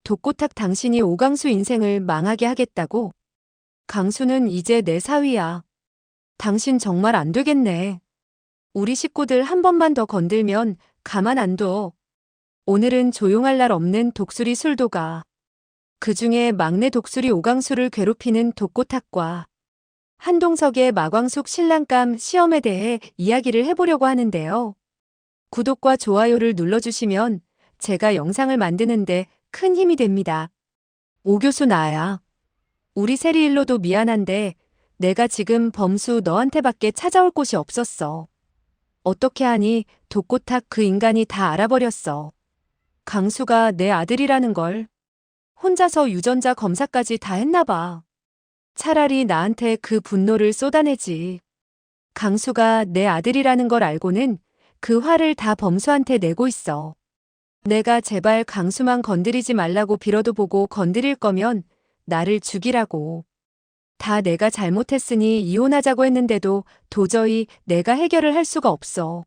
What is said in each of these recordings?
독고탁 당신이 오강수 인생을 망하게 하겠다고? 강수는 이제 내 사위야. 당신 정말 안 되겠네. 우리 식구들 한 번만 더 건들면 가만 안 둬. 오늘은 조용할 날 없는 독수리 술도가. 그중에 막내 독수리 오강수를 괴롭히는 독고탁과 한동석의 마광숙 신랑감 시험에 대해 이야기를 해보려고 하는데요. 구독과 좋아요를 눌러주시면 제가 영상을 만드는데 큰 힘이 됩니다. 오 교수 나야. 우리 세리일로도 미안한데 내가 지금 범수 너한테밖에 찾아올 곳이 없었어. 어떻게 하니 독고탁 그 인간이 다 알아버렸어. 강수가 내 아들이라는 걸. 혼자서 유전자 검사까지 다 했나 봐. 차라리 나한테 그 분노를 쏟아내지. 강수가 내 아들이라는 걸 알고는 그 화를 다 범수한테 내고 있어. 내가 제발 강수만 건드리지 말라고 빌어도 보고 건드릴 거면 나를 죽이라고. 다 내가 잘못했으니 이혼하자고 했는데도 도저히 내가 해결을 할 수가 없어.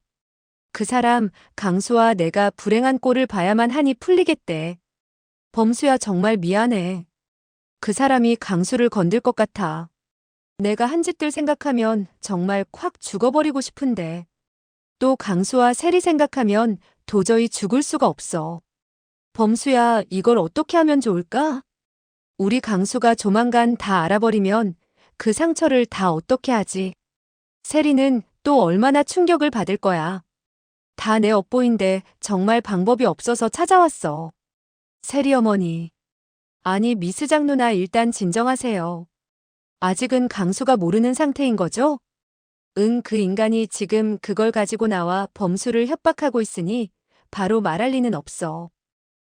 그 사람 강수와 내가 불행한 꼴을 봐야만 하니 풀리겠대. 범수야 정말 미안해. 그 사람이 강수를 건들 것 같아. 내가 한 짓들 생각하면 정말 콱 죽어버리고 싶은데. 또 강수와 세리 생각하면 도저히 죽을 수가 없어. 범수야 이걸 어떻게 하면 좋을까? 우리 강수가 조만간 다 알아버리면 그 상처를 다 어떻게 하지? 세리는 또 얼마나 충격을 받을 거야. 다 내 업보인데 정말 방법이 없어서 찾아왔어. 세리 어머니. 아니 미스장 누나 일단 진정하세요. 아직은 강수가 모르는 상태인 거죠? 응, 그 인간이 지금 그걸 가지고 나와 범수를 협박하고 있으니 바로 말할 리는 없어.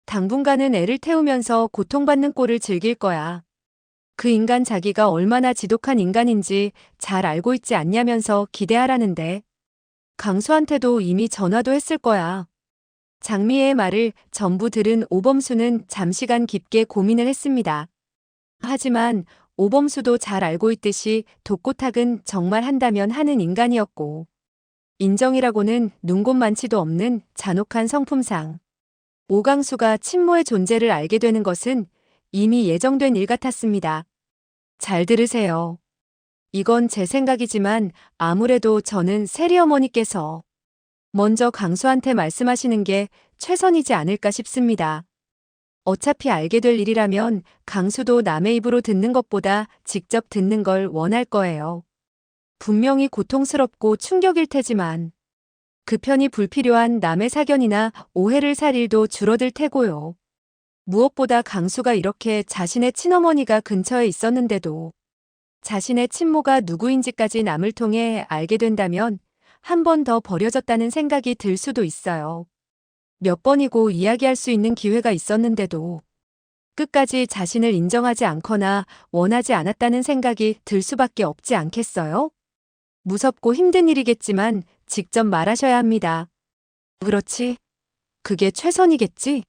당분간은 애를 태우면서 고통받는 꼴을 즐길 거야. 그 인간 자기가 얼마나 지독한 인간인지 잘 알고 있지 않냐면서 기대하라는데. 강수한테도 이미 전화도 했을 거야. 장미애의 말을 전부 들은 오범수는 잠시간 깊게 고민을 했습니다. 하지만 오범수도 잘 알고 있듯이 독고탁은 정말 한다면 하는 인간이었고 인정이라고는 눈곱만치도 없는 잔혹한 성품상 오강수가 친모의 존재를 알게 되는 것은 이미 예정된 일 같았습니다. 잘 들으세요. 이건 제 생각이지만 아무래도 저는 세리어머니께서 먼저 강수한테 말씀하시는 게 최선이지 않을까 싶습니다. 어차피 알게 될 일이라면 강수도 남의 입으로 듣는 것보다 직접 듣는 걸 원할 거예요. 분명히 고통스럽고 충격일 테지만 그 편이 불필요한 남의 사견이나 오해를 살 일도 줄어들 테고요. 무엇보다 강수가 이렇게 자신의 친어머니가 근처에 있었는데도 자신의 친모가 누구인지까지 남을 통해 알게 된다면 한 번 더 버려졌다는 생각이 들 수도 있어요. 몇 번이고 이야기할 수 있는 기회가 있었는데도 끝까지 자신을 인정하지 않거나 원하지 않았다는 생각이 들 수밖에 없지 않겠어요? 무섭고 힘든 일이겠지만 직접 말하셔야 합니다. 그렇지. 그게 최선이겠지?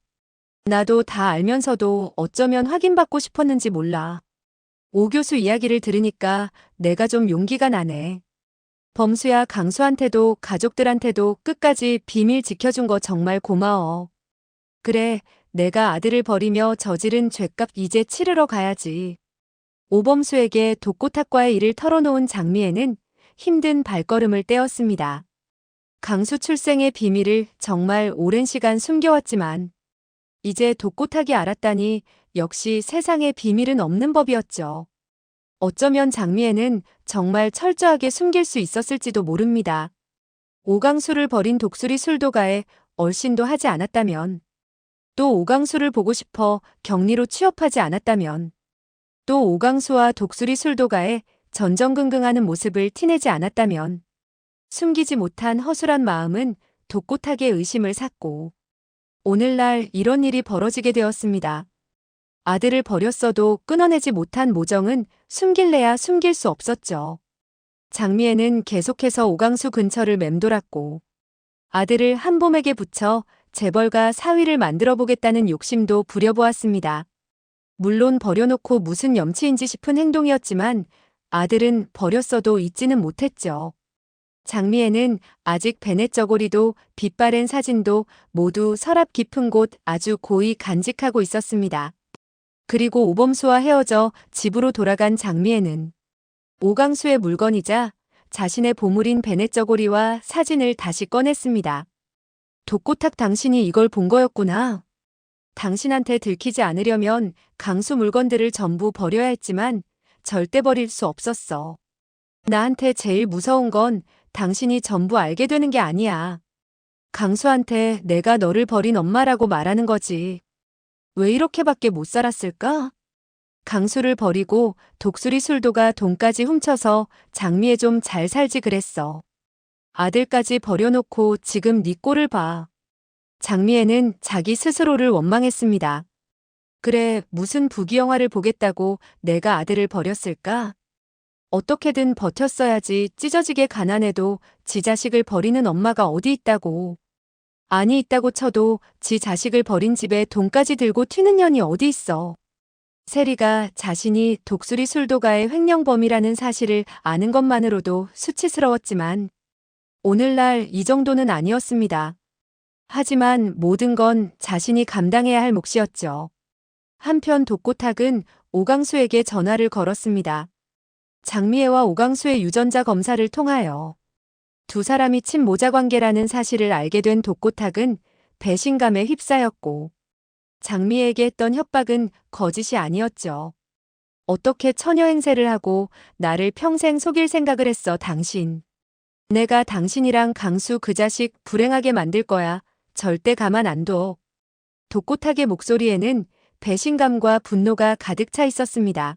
나도 다 알면서도 어쩌면 확인받고 싶었는지 몰라. 오 교수 이야기를 들으니까 내가 좀 용기가 나네. 범수야 강수한테도 가족들한테도 끝까지 비밀 지켜준 거 정말 고마워. 그래, 내가 아들을 버리며 저지른 죄값 이제 치르러 가야지. 오범수에게 독고탁과의 일을 털어놓은 장미애는 힘든 발걸음을 떼었습니다. 강수 출생의 비밀을 정말 오랜 시간 숨겨왔지만 이제 독고탁이 알았다니 역시 세상에 비밀은 없는 법이었죠. 어쩌면 장미애는 정말 철저하게 숨길 수 있었을지도 모릅니다. 오강수를 버린 독수리 술도가에 얼씬도 하지 않았다면, 또 오강수를 보고 싶어 격리로 취업하지 않았다면, 또 오강수와 독수리 술도가에 전전긍긍하는 모습을 티내지 않았다면, 숨기지 못한 허술한 마음은 독고탁의 의심을 샀고, 오늘날 이런 일이 벌어지게 되었습니다. 아들을 버렸어도 끊어내지 못한 모정은 숨길래야 숨길 수 없었죠. 장미애는 계속해서 오강수 근처를 맴돌았고 아들을 한봄에게 붙여 재벌가 사위를 만들어 보겠다는 욕심도 부려보았습니다. 물론 버려놓고 무슨 염치인지 싶은 행동이었지만 아들은 버렸어도 잊지는 못했죠. 장미에는 아직 베넷 저고리도 빛바랜 사진도 모두 서랍 깊은 곳 아주 고이 간직하고 있었습니다. 그리고 오범수와 헤어져 집으로 돌아간 장미애는 오강수의 물건이자 자신의 보물인 베넷 저고리와 사진을 다시 꺼냈습니다. 독고탁 당신이 이걸 본 거였구나. 당신한테 들키지 않으려면 강수 물건들을 전부 버려야 했지만 절대 버릴 수 없었어. 나한테 제일 무서운 건 당신이 전부 알게 되는 게 아니야. 강수한테 내가 너를 버린 엄마라고 말하는 거지. 왜 이렇게밖에 못 살았을까? 강수를 버리고 독수리 술도가 돈까지 훔쳐서 장미애 좀 잘 살지 그랬어. 아들까지 버려놓고 지금 네 꼴을 봐. 장미애는 자기 스스로를 원망했습니다. 그래, 무슨 부귀영화를 보겠다고 내가 아들을 버렸을까? 어떻게든 버텼어야지. 찢어지게 가난해도 지 자식을 버리는 엄마가 어디 있다고. 아니 있다고 쳐도 지 자식을 버린 집에 돈까지 들고 튀는 년이 어디 있어. 세리가 자신이 독수리 술도가의 횡령범이라는 사실을 아는 것만으로도 수치스러웠지만 오늘날 이 정도는 아니었습니다. 하지만 모든 건 자신이 감당해야 할 몫이었죠. 한편 독고탁은 오강수에게 전화를 걸었습니다. 장미애와 오강수의 유전자 검사를 통하여 두 사람이 친모자 관계라는 사실을 알게 된 독고탁은 배신감에 휩싸였고 장미애에게 했던 협박은 거짓이 아니었죠. 어떻게 처녀 행세를 하고 나를 평생 속일 생각을 했어 당신. 내가 당신이랑 강수 그 자식 불행하게 만들 거야. 절대 가만 안 둬. 독고탁의 목소리에는 배신감과 분노가 가득 차 있었습니다.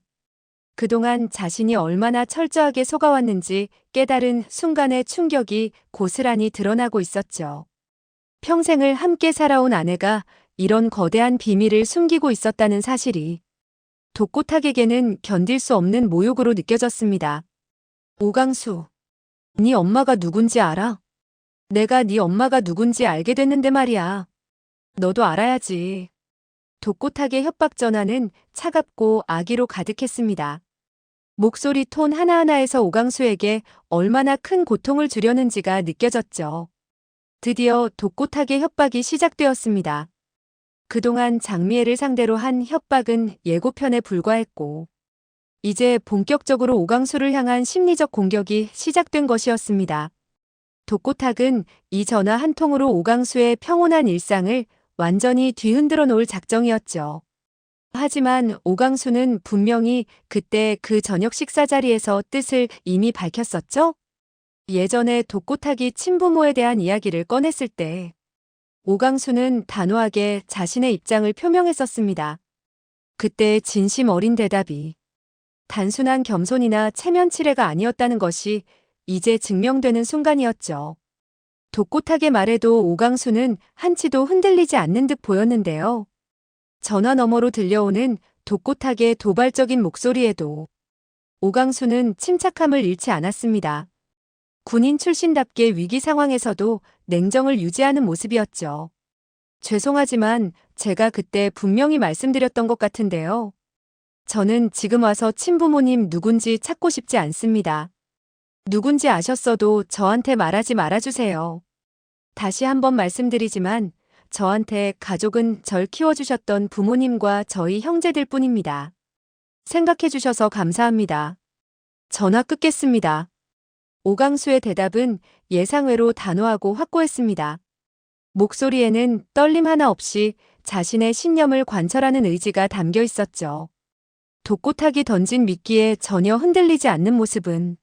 그동안 자신이 얼마나 철저하게 속아왔는지 깨달은 순간의 충격이 고스란히 드러나고 있었죠. 평생을 함께 살아온 아내가 이런 거대한 비밀을 숨기고 있었다는 사실이 독고탁에게는 견딜 수 없는 모욕으로 느껴졌습니다. 오강수, 네 엄마가 누군지 알아? 내가 네 엄마가 누군지 알게 됐는데 말이야. 너도 알아야지. 독고탁의 협박 전화는 차갑고 악의로 가득했습니다. 목소리 톤 하나하나에서 오강수에게 얼마나 큰 고통을 주려는지가 느껴졌죠. 드디어 독고탁의 협박이 시작되었습니다. 그동안 장미애를 상대로 한 협박은 예고편에 불과했고 이제 본격적으로 오강수를 향한 심리적 공격이 시작된 것이었습니다. 독고탁은 이 전화 한 통으로 오강수의 평온한 일상을 완전히 뒤흔들어 놓을 작정이었죠. 하지만 오강수는 분명히 그때 그 저녁 식사 자리에서 뜻을 이미 밝혔었죠? 예전에 독고탁이 친부모에 대한 이야기를 꺼냈을 때 오강수는 단호하게 자신의 입장을 표명했었습니다. 그때 진심 어린 대답이 단순한 겸손이나 체면치레가 아니었다는 것이 이제 증명되는 순간이었죠. 독고탁의 말에도 오강수는 한치도 흔들리지 않는 듯 보였는데요. 전화 너머로 들려오는 독고탁의 도발적인 목소리에도 오강수는 침착함을 잃지 않았습니다. 군인 출신답게 위기 상황에서도 냉정을 유지하는 모습이었죠. 죄송하지만 제가 그때 분명히 말씀드렸던 것 같은데요. 저는 지금 와서 친부모님 누군지 찾고 싶지 않습니다. 누군지 아셨어도 저한테 말하지 말아주세요. 다시 한번 말씀드리지만 저한테 가족은 절 키워주셨던 부모님과 저희 형제들 뿐입니다. 생각해주셔서 감사합니다. 전화 끊겠습니다. 오강수의 대답은 예상외로 단호하고 확고했습니다. 목소리에는 떨림 하나 없이 자신의 신념을 관철하는 의지가 담겨 있었죠. 독고탁이 던진 미끼에 전혀 흔들리지 않는 모습은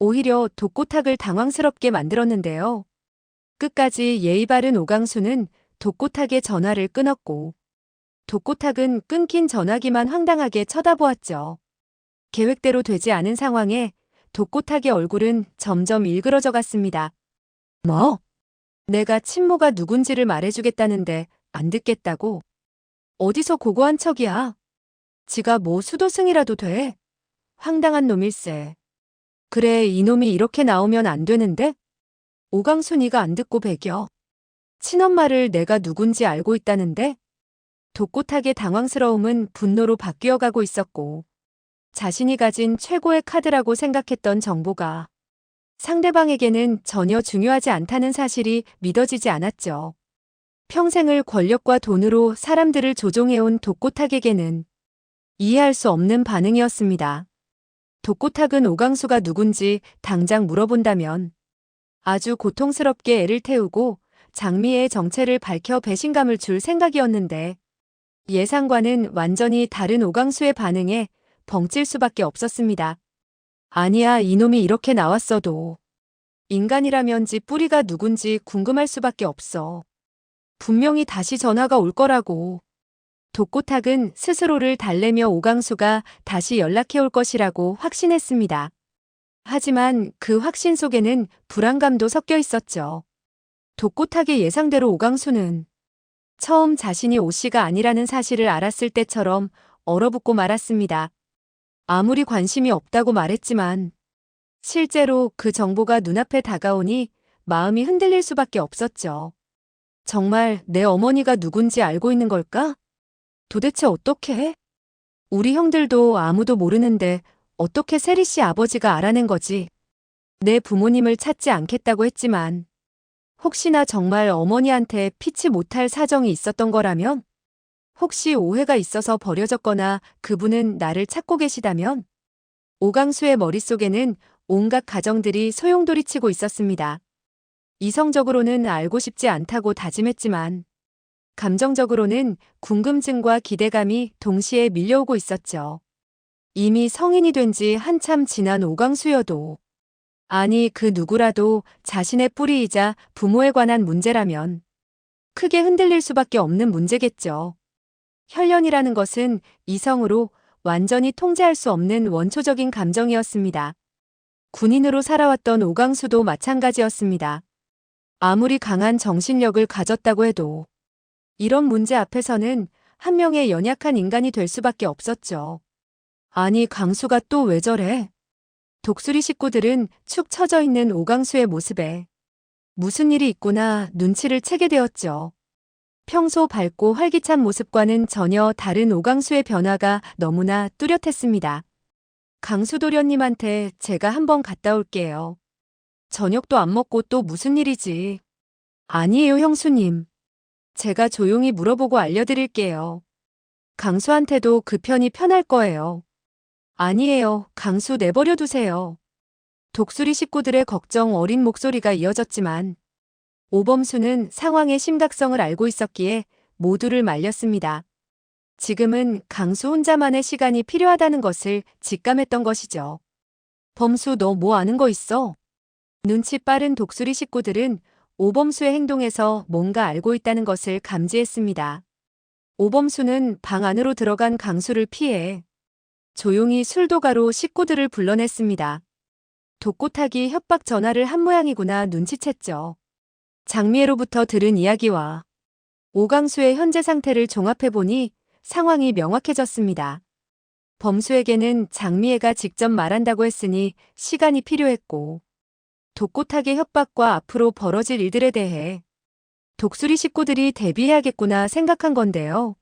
오히려 독고탁을 당황스럽게 만들었는데요. 끝까지 예의 바른 오강수는 독고탁의 전화를 끊었고 독고탁은 끊긴 전화기만 황당하게 쳐다보았죠. 계획대로 되지 않은 상황에 독고탁의 얼굴은 점점 일그러져 갔습니다. 뭐? 내가 친모가 누군지를 말해주겠다는데 안 듣겠다고? 어디서 고고한 척이야? 지가 뭐 수도승이라도 돼? 황당한 놈일세. 그래, 이놈이 이렇게 나오면 안 되는데? 오강순이가 안 듣고 배겨. 친엄마를 내가 누군지 알고 있다는데? 독고탁의 당황스러움은 분노로 바뀌어가고 있었고 자신이 가진 최고의 카드라고 생각했던 정보가 상대방에게는 전혀 중요하지 않다는 사실이 믿어지지 않았죠. 평생을 권력과 돈으로 사람들을 조종해온 독고탁에게는 이해할 수 없는 반응이었습니다. 독고탁은 오강수가 누군지 당장 물어본다면 아주 고통스럽게 애를 태우고 장미애의 정체를 밝혀 배신감을 줄 생각이었는데 예상과는 완전히 다른 오강수의 반응에 벙찔 수밖에 없었습니다. 아니야, 이놈이 이렇게 나왔어도 인간이라면 지 뿌리가 누군지 궁금할 수밖에 없어. 분명히 다시 전화가 올 거라고. 독고탁은 스스로를 달래며 오강수가 다시 연락해 올 것이라고 확신했습니다. 하지만 그 확신 속에는 불안감도 섞여 있었죠. 독고탁의 예상대로 오강수는 처음 자신이 오씨가 아니라는 사실을 알았을 때처럼 얼어붙고 말았습니다. 아무리 관심이 없다고 말했지만 실제로 그 정보가 눈앞에 다가오니 마음이 흔들릴 수밖에 없었죠. 정말 내 어머니가 누군지 알고 있는 걸까? 도대체 어떻게 해? 우리 형들도 아무도 모르는데 어떻게 세리 씨 아버지가 알아낸 거지? 내 부모님을 찾지 않겠다고 했지만 혹시나 정말 어머니한테 피치 못할 사정이 있었던 거라면? 혹시 오해가 있어서 버려졌거나 그분은 나를 찾고 계시다면? 오강수의 머릿속에는 온갖 가정들이 소용돌이치고 있었습니다. 이성적으로는 알고 싶지 않다고 다짐했지만 감정적으로는 궁금증과 기대감이 동시에 밀려오고 있었죠. 이미 성인이 된 지 한참 지난 오강수여도 아니 그 누구라도 자신의 뿌리이자 부모에 관한 문제라면 크게 흔들릴 수밖에 없는 문제겠죠. 혈연이라는 것은 이성으로 완전히 통제할 수 없는 원초적인 감정이었습니다. 군인으로 살아왔던 오강수도 마찬가지였습니다. 아무리 강한 정신력을 가졌다고 해도 이런 문제 앞에서는 한 명의 연약한 인간이 될 수밖에 없었죠. 아니 강수가 또 왜 저래? 독수리 식구들은 축 처져 있는 오강수의 모습에 무슨 일이 있구나 눈치를 채게 되었죠. 평소 밝고 활기찬 모습과는 전혀 다른 오강수의 변화가 너무나 뚜렷했습니다. 강수 도련님한테 제가 한번 갔다 올게요. 저녁도 안 먹고 또 무슨 일이지? 아니에요 형수님. 제가 조용히 물어보고 알려드릴게요. 강수한테도 그 편이 편할 거예요. 아니에요. 강수 내버려 두세요. 독수리 식구들의 걱정 어린 목소리가 이어졌지만 오범수는 상황의 심각성을 알고 있었기에 모두를 말렸습니다. 지금은 강수 혼자만의 시간이 필요하다는 것을 직감했던 것이죠. 범수 너 뭐 아는 거 있어? 눈치 빠른 독수리 식구들은 오범수의 행동에서 뭔가 알고 있다는 것을 감지했습니다. 오범수는 방 안으로 들어간 강수를 피해 조용히 술도가로 식구들을 불러냈습니다. 독고탁이 협박 전화를 한 모양이구나 눈치챘죠. 장미애로부터 들은 이야기와 오강수의 현재 상태를 종합해보니 상황이 명확해졌습니다. 범수에게는 장미애가 직접 말한다고 했으니 시간이 필요했고 독고탁의 협박과 앞으로 벌어질 일들에 대해 독수리 식구들이 대비해야겠구나 생각한 건데요.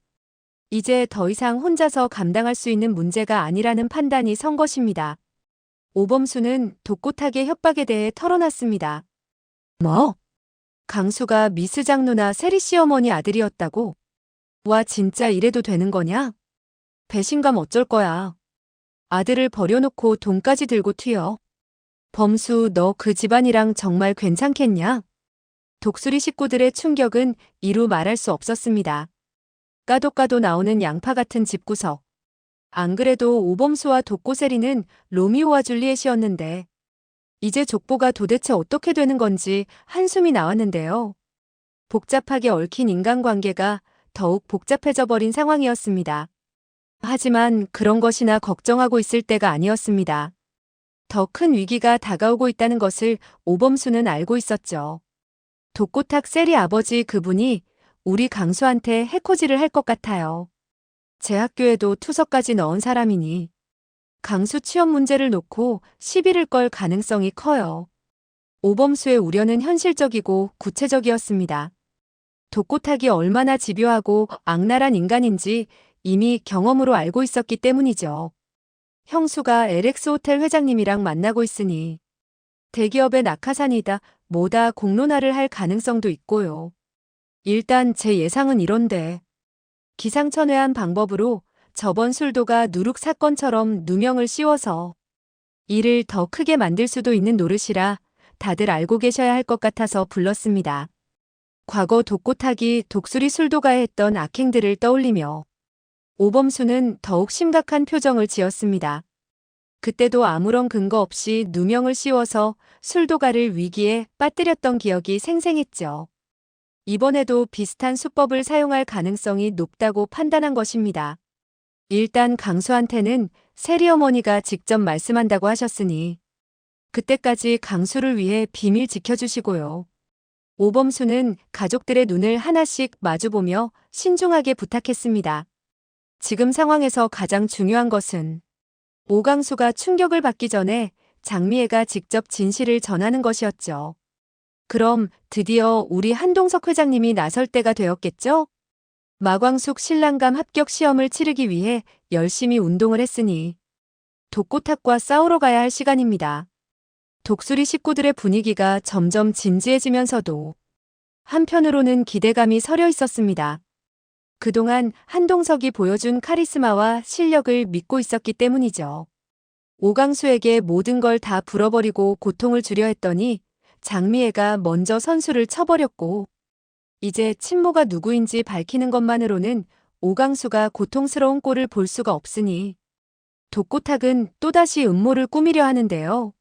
이제 더 이상 혼자서 감당할 수 있는 문제가 아니라는 판단이 선 것입니다. 오범수는 독고탁의 협박에 대해 털어놨습니다. 뭐? 강수가 미스장 누나 세리 시어머니 아들이었다고? 와 진짜 이래도 되는 거냐? 배신감 어쩔 거야. 아들을 버려놓고 돈까지 들고 튀어. 범수 너 그 집안이랑 정말 괜찮겠냐? 독수리 식구들의 충격은 이루 말할 수 없었습니다. 까도 나오는 양파 같은 집구석. 안 그래도 오범수와 독고세리는 로미오와 줄리엣이었는데 이제 족보가 도대체 어떻게 되는 건지 한숨이 나왔는데요. 복잡하게 얽힌 인간관계가 더욱 복잡해져 버린 상황이었습니다. 하지만 그런 것이나 걱정하고 있을 때가 아니었습니다. 더 큰 위기가 다가오고 있다는 것을 오범수는 알고 있었죠. 독고탁 세리 아버지 그분이 우리 강수한테 해코지를 할 것 같아요. 제 학교에도 투서까지 넣은 사람이니 강수 취업 문제를 놓고 시비를 걸 가능성이 커요. 오범수의 우려는 현실적이고 구체적이었습니다. 독고탁이 얼마나 집요하고 악랄한 인간인지 이미 경험으로 알고 있었기 때문이죠. 형수가 LX 호텔 회장님이랑 만나고 있으니 대기업의 낙하산이다. 뭐다 공론화를 할 가능성도 있고요. 일단 제 예상은 이런데 기상천외한 방법으로 저번 술도가 누룩 사건처럼 누명을 씌워서 일을 더 크게 만들 수도 있는 노릇이라 다들 알고 계셔야 할 것 같아서 불렀습니다. 과거 독고타기 독수리 술도가 했던 악행들을 떠올리며 오범수는 더욱 심각한 표정을 지었습니다. 그때도 아무런 근거 없이 누명을 씌워서 술도가를 위기에 빠뜨렸던 기억이 생생했죠. 이번에도 비슷한 수법을 사용할 가능성이 높다고 판단한 것입니다. 일단 강수한테는 세리 어머니가 직접 말씀한다고 하셨으니 그때까지 강수를 위해 비밀 지켜주시고요. 오범수는 가족들의 눈을 하나씩 마주보며 신중하게 부탁했습니다. 지금 상황에서 가장 중요한 것은 오강수가 충격을 받기 전에 장미애가 직접 진실을 전하는 것이었죠. 그럼 드디어 우리 한동석 회장님이 나설 때가 되었겠죠? 마광숙 신랑감 합격 시험을 치르기 위해 열심히 운동을 했으니 독고탁과 싸우러 가야 할 시간입니다. 독수리 식구들의 분위기가 점점 진지해지면서도 한편으로는 기대감이 서려 있었습니다. 그동안 한동석이 보여준 카리스마와 실력을 믿고 있었기 때문이죠. 오강수에게 모든 걸 다 불어버리고 고통을 주려 했더니 장미애가 먼저 선수를 쳐버렸고 이제 친모가 누구인지 밝히는 것만으로는 오강수가 고통스러운 꼴을 볼 수가 없으니 독고탁은 또다시 음모를 꾸미려 하는데요.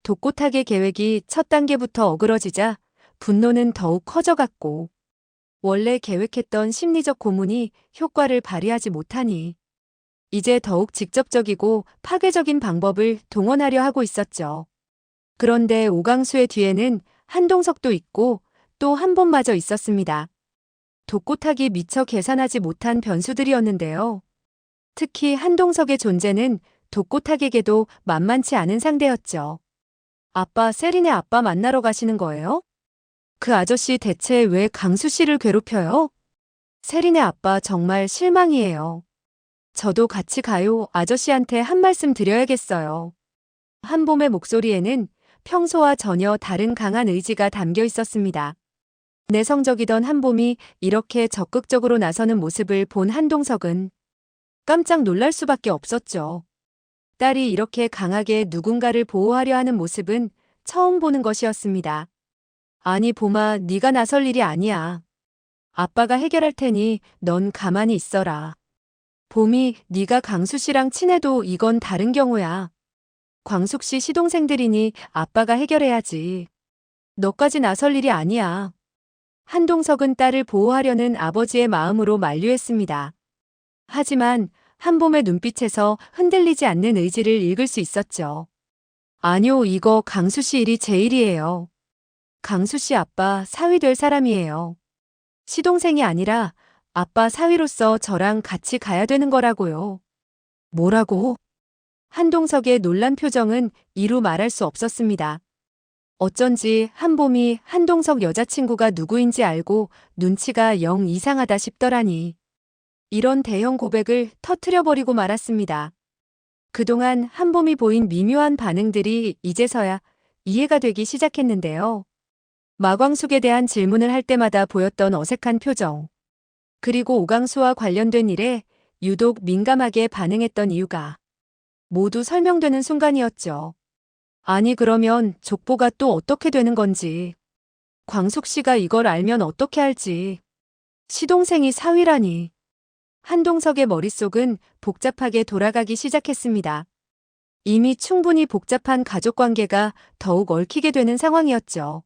독고탁의 계획이 첫 단계부터 어그러지자 분노는 더욱 커져갔고 원래 계획했던 심리적 고문이 효과를 발휘하지 못하니 이제 더욱 직접적이고 파괴적인 방법을 동원하려 하고 있었죠. 그런데 오강수의 뒤에는 한동석도 있고 또 한본마저 있었습니다. 독고탁이 미처 계산하지 못한 변수들이었는데요. 특히 한동석의 존재는 독고탁에게도 만만치 않은 상대였죠. 아빠, 세린의 아빠 만나러 가시는 거예요? 그 아저씨 대체 왜 강수 씨를 괴롭혀요? 세린의 아빠 정말 실망이에요. 저도 같이 가요. 아저씨한테 한 말씀 드려야겠어요. 한봄의 목소리에는 평소와 전혀 다른 강한 의지가 담겨 있었습니다. 내성적이던 한봄이 이렇게 적극적으로 나서는 모습을 본 한동석은 깜짝 놀랄 수밖에 없었죠. 딸이 이렇게 강하게 누군가를 보호하려 하는 모습은 처음 보는 것이었습니다. 아니 봄아, 네가 나설 일이 아니야. 아빠가 해결할 테니 넌 가만히 있어라. 봄이, 네가 강수 씨랑 친해도 이건 다른 경우야. 광숙 씨 시동생들이니 아빠가 해결해야지. 너까지 나설 일이 아니야. 한동석은 딸을 보호하려는 아버지의 마음으로 만류했습니다. 하지만 한봄의 눈빛에서 흔들리지 않는 의지를 읽을 수 있었죠. 아니요, 이거 강수 씨 일이 제 일이에요. 강수 씨 아빠 사위 될 사람이에요. 시동생이 아니라 아빠 사위로서 저랑 같이 가야 되는 거라고요. 뭐라고? 한동석의 놀란 표정은 이루 말할 수 없었습니다. 어쩐지 한봄이 한동석 여자친구가 누구인지 알고 눈치가 영 이상하다 싶더라니. 이런 대형 고백을 터트려버리고 말았습니다. 그동안 한봄이 보인 미묘한 반응들이 이제서야 이해가 되기 시작했는데요. 마광숙에 대한 질문을 할 때마다 보였던 어색한 표정. 그리고 오강수와 관련된 일에 유독 민감하게 반응했던 이유가 모두 설명되는 순간이었죠. 아니 그러면 족보가 또 어떻게 되는 건지. 광숙 씨가 이걸 알면 어떻게 할지. 시동생이 사위라니. 한동석의 머릿속은 복잡하게 돌아가기 시작했습니다. 이미 충분히 복잡한 가족관계가 더욱 얽히게 되는 상황이었죠.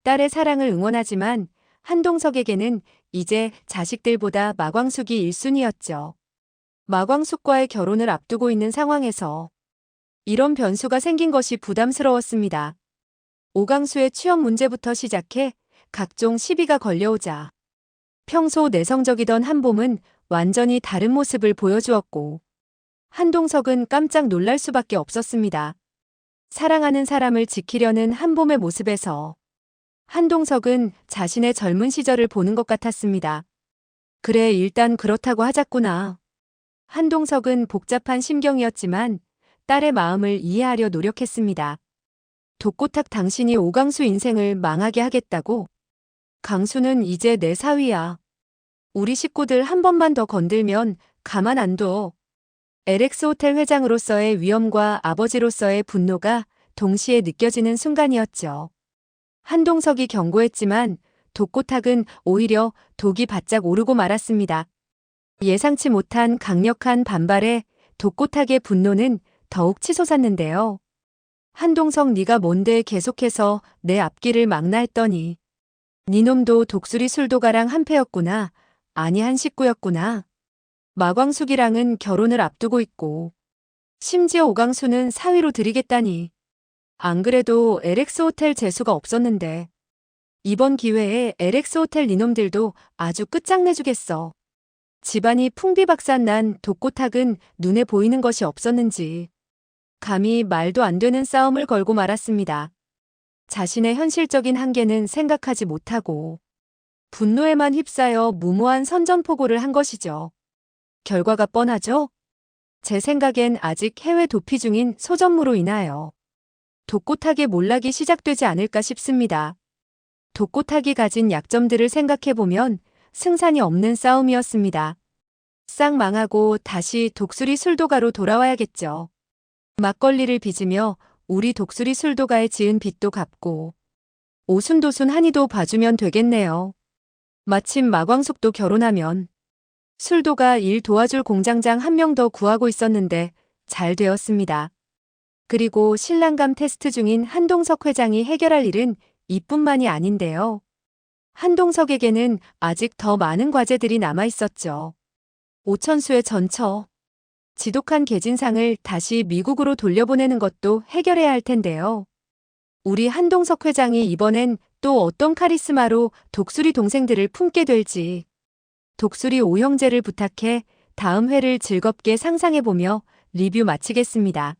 딸의 사랑을 응원하지만 한동석에게는 이제 자식들보다 마광숙이 1순위였죠. 마광숙과의 결혼을 앞두고 있는 상황에서 이런 변수가 생긴 것이 부담스러웠습니다. 오강수의 취업 문제부터 시작해 각종 시비가 걸려오자 평소 내성적이던 한봄은 완전히 다른 모습을 보여주었고 한동석은 깜짝 놀랄 수밖에 없었습니다. 사랑하는 사람을 지키려는 한봄의 모습에서 한동석은 자신의 젊은 시절을 보는 것 같았습니다. 그래, 일단 그렇다고 하자꾸나. 한동석은 복잡한 심경이었지만 딸의 마음을 이해하려 노력했습니다. 독고탁 당신이 오강수 인생을 망하게 하겠다고? 강수는 이제 내 사위야. 우리 식구들 한 번만 더 건들면 가만 안 둬. LX 호텔 회장으로서의 위엄과 아버지로서의 분노가 동시에 느껴지는 순간이었죠. 한동석이 경고했지만 독고탁은 오히려 독이 바짝 오르고 말았습니다. 예상치 못한 강력한 반발에 독고탁의 분노는 더욱 치솟았는데요. 한동석 네가 뭔데 계속해서 내 앞길을 막나 했더니 니놈도 독수리 술도가랑 한패였구나. 아니 한 식구였구나. 마광숙이랑은 결혼을 앞두고 있고 심지어 오강수는 사위로 들이겠다니. 안 그래도 LX 호텔 재수가 없었는데 이번 기회에 LX 호텔 니놈들도 아주 끝장내주겠어. 집안이 풍비박산난 독고탁은 눈에 보이는 것이 없었는지 감히 말도 안 되는 싸움을 걸고 말았습니다. 자신의 현실적인 한계는 생각하지 못하고 분노에만 휩싸여 무모한 선전포고를 한 것이죠. 결과가 뻔하죠? 제 생각엔 아직 해외 도피 중인 소전무로 인하여 독고탁의 몰락이 시작되지 않을까 싶습니다. 독고탁이 가진 약점들을 생각해보면 승산이 없는 싸움이었습니다. 싹 망하고 다시 독수리 술도가로 돌아와야겠죠. 막걸리를 빚으며 우리 독수리 술도가에 지은 빚도 갚고 오순도순 한이도 봐주면 되겠네요. 마침 마광숙도 결혼하면 술도가 일 도와줄 공장장 한 명 더 구하고 있었는데 잘 되었습니다. 그리고 신랑감 테스트 중인 한동석 회장이 해결할 일은 이뿐만이 아닌데요. 한동석에게는 아직 더 많은 과제들이 남아 있었죠. 오천수의 전처, 지독한 개진상을 다시 미국으로 돌려보내는 것도 해결해야 할 텐데요. 우리 한동석 회장이 이번엔 또 어떤 카리스마로 독수리 동생들을 품게 될지 독수리 오형제를 부탁해 다음 회를 즐겁게 상상해보며 리뷰 마치겠습니다.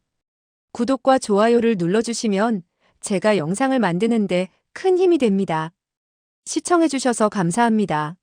구독과 좋아요를 눌러주시면 제가 영상을 만드는데 큰 힘이 됩니다. 시청해주셔서 감사합니다.